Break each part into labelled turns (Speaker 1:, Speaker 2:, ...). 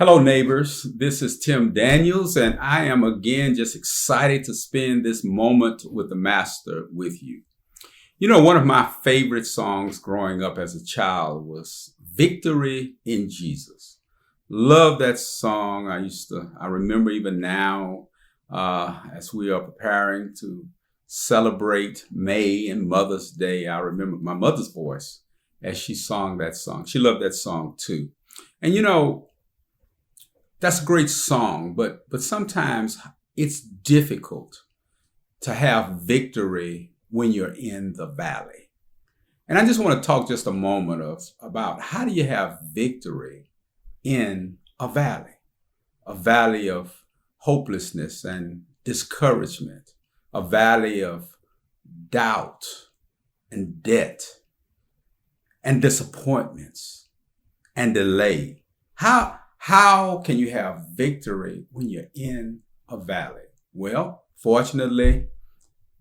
Speaker 1: Hello, neighbors. This is Tim Daniels, and I am again just excited to spend this moment with the Master with you. You know, one of my favorite songs growing up as a child was Victory in Jesus. Love that song. I remember even now, as we are preparing to celebrate May and Mother's Day, I remember my mother's voice as she sang that song. She loved that song too. And you know, that's a great song, but sometimes it's difficult to have victory when you're in the valley. And I just want to talk just a moment about how do you have victory in a valley of hopelessness and discouragement, a valley of doubt and debt and disappointments and delay. How can you have victory when you're in a valley? Well, fortunately,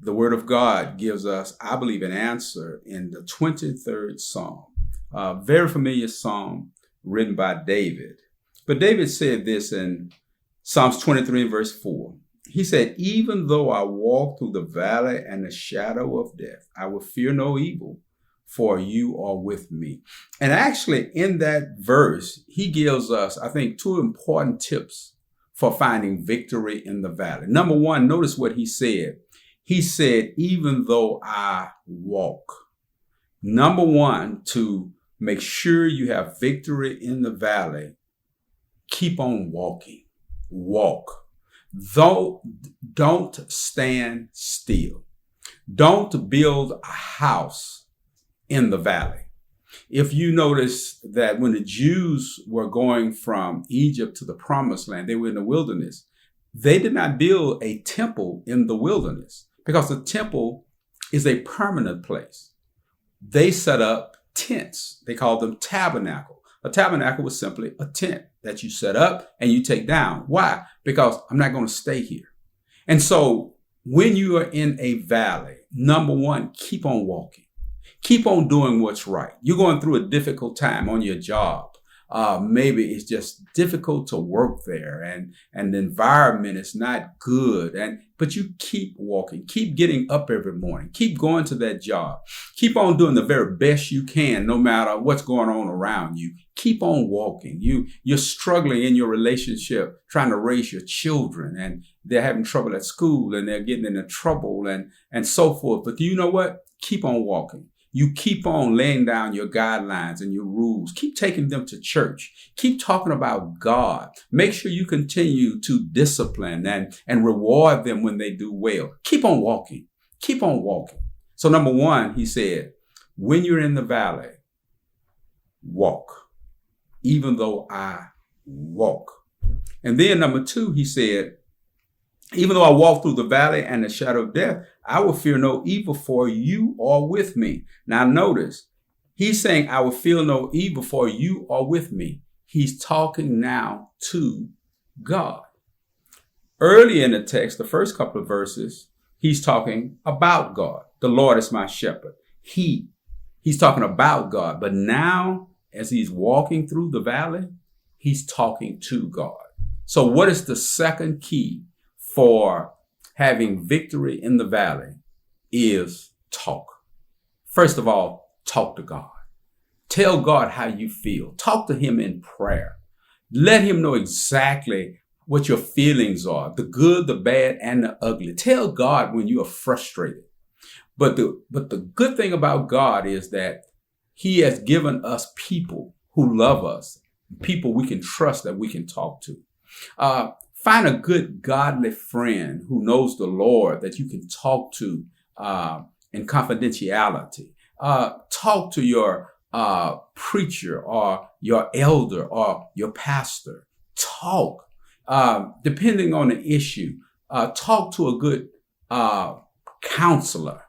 Speaker 1: the Word of God gives us, I believe, an answer in the 23rd Psalm, a very familiar psalm written by David. But David said this in Psalms 23 and verse 4. He said, "Even though I walk through the valley and the shadow of death, I will fear no evil, for you are with me." And actually, in that verse, he gives us, I think, two important tips for finding victory in the valley. Number one, notice what he said. He said, even though I walk. Number one, to make sure you have victory in the valley, keep on walking. Walk. Don't stand still. Don't build a house in the valley. If you notice that when the Jews were going from Egypt to the promised land, they were in the wilderness. They did not build a temple in the wilderness because the temple is a permanent place. They set up tents. They called them tabernacle. A tabernacle was simply a tent that you set up and you take down. Why? Because I'm not going to stay here. And so when you are in a valley, number one, keep on walking. Keep on doing what's right. You're going through a difficult time on your job. Maybe it's just difficult to work there and the environment is not good. But you keep walking, keep getting up every morning, keep going to that job, keep on doing the very best you can, no matter what's going on around you. Keep on walking. You're struggling in your relationship, trying to raise your children, and they're having trouble at school and they're getting into trouble and so forth. But do you know what? Keep on walking. You keep on laying down your guidelines and your rules. Keep taking them to church. Keep talking about God. Make sure you continue to discipline and reward them when they do well. Keep on walking. Keep on walking. So number one, he said, when you're in the valley, walk. Even though I walk. And then number two, he said, even though I walk through the valley and the shadow of death, I will fear no evil, for you are with me. Now notice, he's saying, I will feel no evil, for you are with me. He's talking now to God. Early in the text, the first couple of verses, he's talking about God. The Lord is my shepherd. He's talking about God. But now, as he's walking through the valley, he's talking to God. So what is the second key for having victory in the valley? Is talk. First of all, talk to God. Tell God how you feel. Talk to him in prayer. Let him know exactly what your feelings are, the good, the bad, and the ugly. Tell God when you are frustrated. But the good thing about God is that he has given us people who love us, people we can trust that we can talk to. Find a good, godly friend who knows the Lord that you can talk to in confidentiality. Talk to your preacher or your elder or your pastor. Talk. Depending on the issue, talk to a good counselor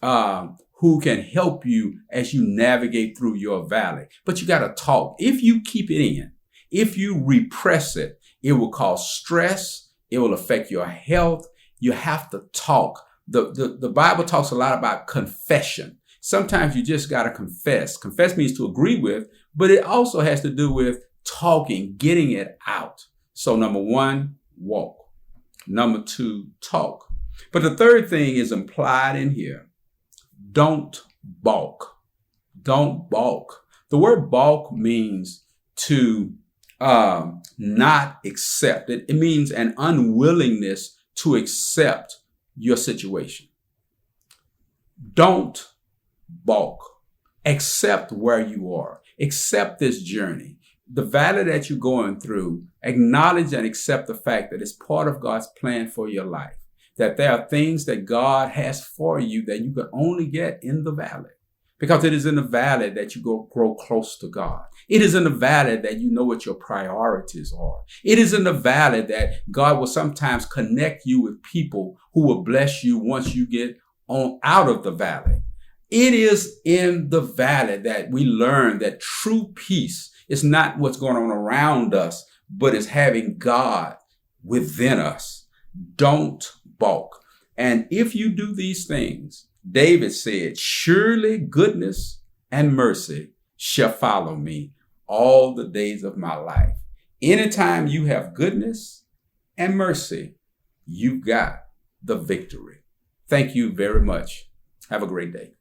Speaker 1: who can help you as you navigate through your valley. But you got to talk. If you keep it in, if you repress it, it will cause stress. It will affect your health. You have to talk. The Bible talks a lot about confession. Sometimes you just got to confess. Confess means to agree with, but it also has to do with talking, getting it out. So number one, walk. Number two, talk. But the third thing is implied in here. Don't balk. Don't balk. The word balk means to not accept. It means an unwillingness to accept your situation. Don't balk. Accept where you are. Accept this journey. The valley that you're going through, acknowledge and accept the fact that it's part of God's plan for your life. That there are things that God has for you that you can only get in the valley. Because it is in the valley that you grow close to God. It is in the valley that you know what your priorities are. It is in the valley that God will sometimes connect you with people who will bless you once you get on out of the valley. It is in the valley that we learn that true peace is not what's going on around us, but is having God within us. Don't balk. And if you do these things, David said, surely goodness and mercy shall follow me all the days of my life. Anytime you have goodness and mercy, you've got the victory. Thank you very much. Have a great day.